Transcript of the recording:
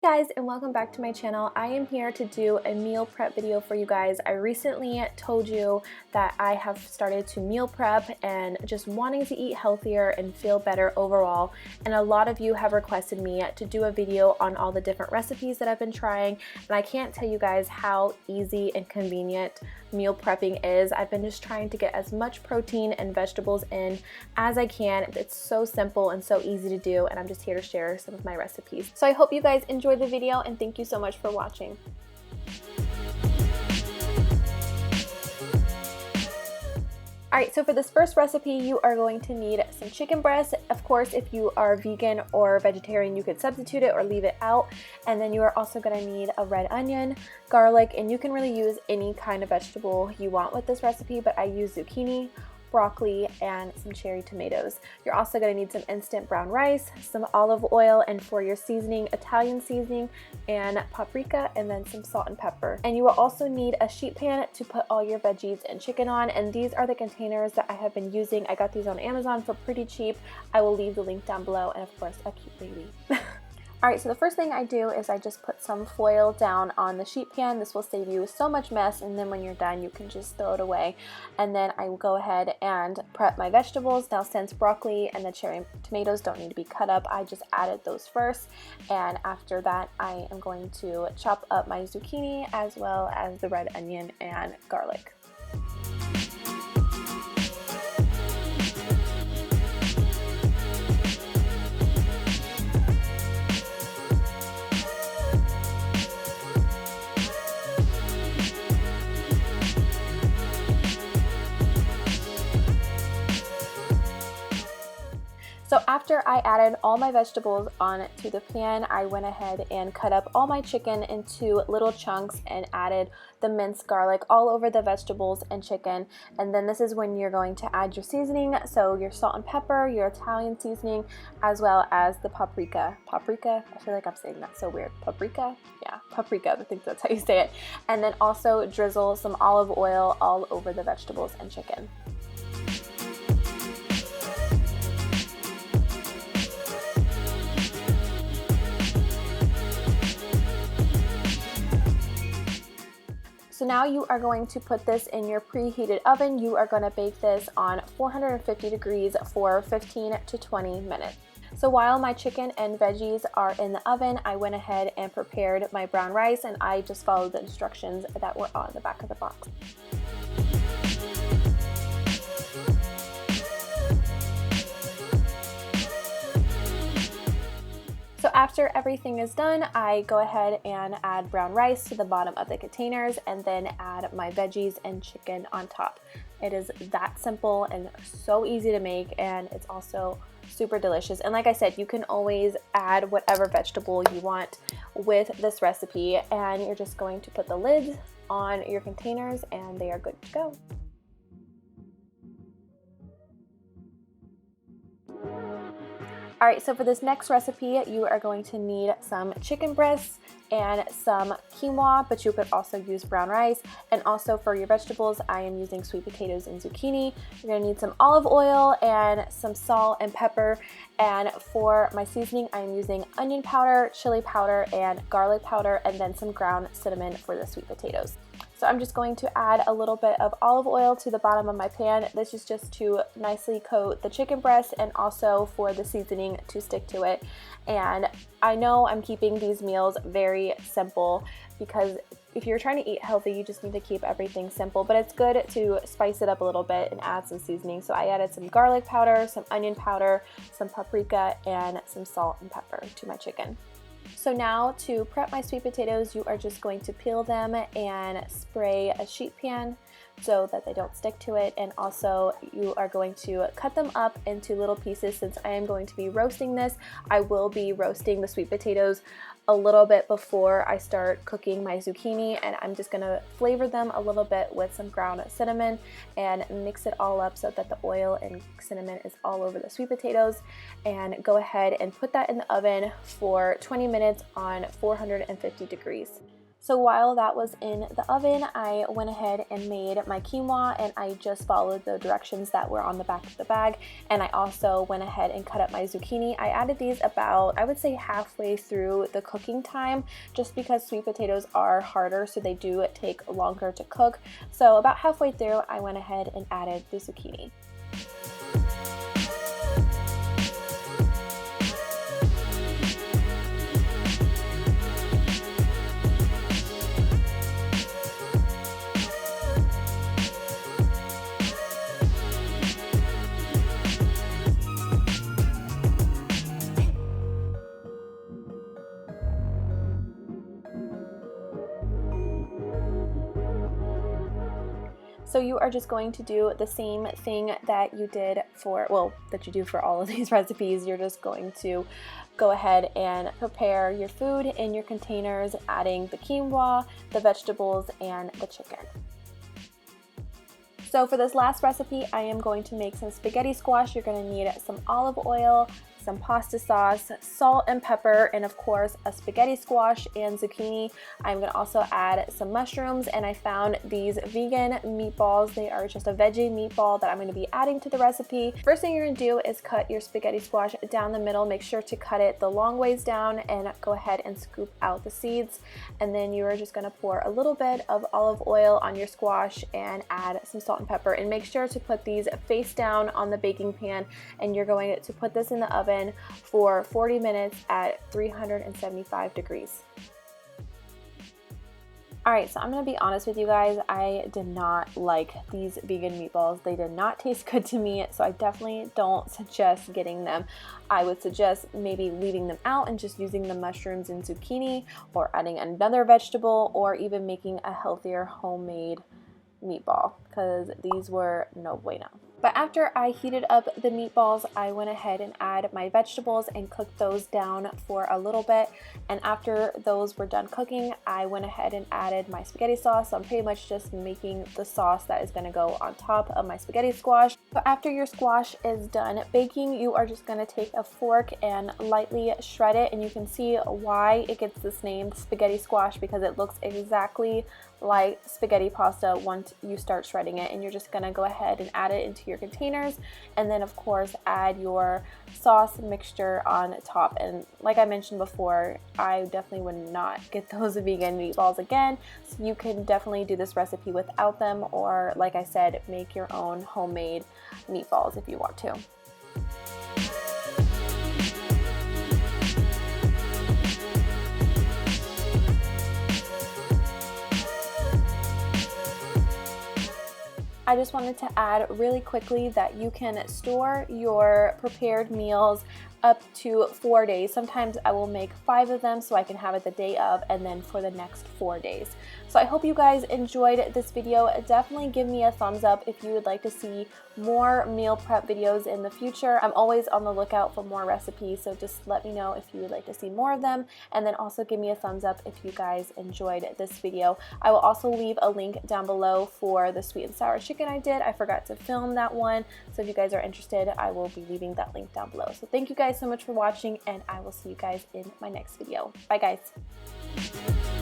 Guys, and welcome back to my channel. I am here to do a meal prep video for you guys. I recently told you that I have started to meal prep and just wanting to eat healthier and feel better overall, and a lot of you have requested me to do a video on all the different recipes that I've been trying, and I can't tell you guys how easy and convenient meal prepping is. I've been just trying to get as much protein and vegetables in as I can. It's so simple and so easy to do, and I'm just here to share some of my recipes. So I hope you guys enjoy the video, and thank you so much for watching. Alright, so for this first recipe, you are going to need some chicken breast. Of course, if you are vegan or vegetarian, you could substitute it or leave it out. And then you are also going to need a red onion, garlic, and you can really use any kind of vegetable you want with this recipe, but I use zucchini, broccoli, and some cherry tomatoes. You're also going to need some instant brown rice, some olive oil, and for your seasoning, Italian seasoning and paprika, and then some salt and pepper. And you will also need a sheet pan to put all your veggies and chicken on, and these are the containers that I have been using. I got these on Amazon for pretty cheap. I will leave the link down below, and of course a cute baby. Alright, so the first thing I do is I just put some foil down on the sheet pan. This will save you so much mess, and then when you're done you can just throw it away. And then I will go ahead and prep my vegetables. Now, since broccoli and the cherry tomatoes don't need to be cut up, I just added those first, and after that I am going to chop up my zucchini as well as the red onion and garlic. So after I added all my vegetables onto the pan, I went ahead and cut up all my chicken into little chunks and added the minced garlic all over the vegetables and chicken. And then this is when you're going to add your seasoning, so your salt and pepper, your Italian seasoning, as well as the paprika. Paprika? I feel like I'm saying that so weird. Paprika? Yeah, paprika, I think that's how you say it. And then also drizzle some olive oil all over the vegetables and chicken. So now you are going to put this in your preheated oven. You are going to bake this on 450 degrees for 15 to 20 minutes. So while my chicken and veggies are in the oven, I went ahead and prepared my brown rice, and I just followed the instructions that were on the back of the box. So after everything is done, I go ahead and add brown rice to the bottom of the containers and then add my veggies and chicken on top. It is that simple and so easy to make, and it's also super delicious. And like I said, you can always add whatever vegetable you want with this recipe, and you're just going to put the lids on your containers and they are good to go. Alright, so for this next recipe, you are going to need some chicken breasts and some quinoa, but you could also use brown rice. And also for your vegetables, I am using sweet potatoes and zucchini. You're going to need some olive oil and some salt and pepper. And for my seasoning, I am using onion powder, chili powder, and garlic powder, and then some ground cinnamon for the sweet potatoes. So I'm just going to add a little bit of olive oil to the bottom of my pan. This is just to nicely coat the chicken breast and also for the seasoning to stick to it. And I know I'm keeping these meals very simple because if you're trying to eat healthy, you just need to keep everything simple, but it's good to spice it up a little bit and add some seasoning. So I added some garlic powder, some onion powder, some paprika, and some salt and pepper to my chicken. So now to prep my sweet potatoes, you are just going to peel them and spray a sheet pan so that they don't stick to it, and also you are going to cut them up into little pieces. Since I am going to be roasting this, I will be roasting the sweet potatoes a little bit before I start cooking my zucchini, and I'm just going to flavor them a little bit with some ground cinnamon and mix it all up so that the oil and cinnamon is all over the sweet potatoes, and go ahead and put that in the oven for 20 minutes on 450 degrees. So while that was in the oven, I went ahead and made my quinoa, and I just followed the directions that were on the back of the bag. And I also went ahead and cut up my zucchini. I added these about, I would say, halfway through the cooking time, just because sweet potatoes are harder, so they do take longer to cook. So about halfway through, I went ahead and added the zucchini. So you are just going to do the same thing that you did for, well, that you do for all of these recipes. You're just going to go ahead and prepare your food in your containers, adding the quinoa, the vegetables, and the chicken. So for this last recipe, I am going to make some spaghetti squash. You're going to need some olive oil, some pasta sauce, salt and pepper, and of course a spaghetti squash and zucchini. I'm going to also add some mushrooms, and I found these vegan meatballs. They are just a veggie meatball that I'm going to be adding to the recipe. First thing you're going to do is cut your spaghetti squash down the middle. Make sure to cut it the long ways down and go ahead and scoop out the seeds. And then you are just going to pour a little bit of olive oil on your squash and add some salt and pepper, and make sure to put these face down on the baking pan, and you're going to put this in the oven for 40 minutes at 375 degrees. Alright, so I'm going to be honest with you guys, I did not like these vegan meatballs. They did not taste good to me, so I definitely don't suggest getting them. I would suggest maybe leaving them out and just using the mushrooms and zucchini, or adding another vegetable, or even making a healthier homemade meatball, because these were no bueno. But after I heated up the meatballs, I went ahead and added my vegetables and cooked those down for a little bit. And after those were done cooking, I went ahead and added my spaghetti sauce. So I'm pretty much just making the sauce that is going to go on top of my spaghetti squash. So after your squash is done baking, you are just going to take a fork and lightly shred it. And you can see why it gets this name, spaghetti squash, because it looks exactly like spaghetti pasta once you start shredding it. And you're just going to go ahead and add it into your containers, and then of course add your sauce mixture on top. And like I mentioned before, I definitely would not get those vegan meatballs again, so you can definitely do this recipe without them, or like I said, make your own homemade meatballs if you want to. I just wanted to add really quickly that you can store your prepared meals up to 4 days. Sometimes I will make 5 of them so I can have it the day of, and then for the next 4 days. So I hope you guys enjoyed this video. Definitely give me a thumbs up if you would like to see more meal prep videos in the future. I'm always on the lookout for more recipes, so just let me know if you would like to see more of them, and then also give me a thumbs up if you guys enjoyed this video. I will also leave a link down below for the sweet and sour chicken I did. I forgot to film that one, so if you guys are interested, I will be leaving that link down below. So thank you guys so much for watching, and I will see you guys in my next video. Bye guys.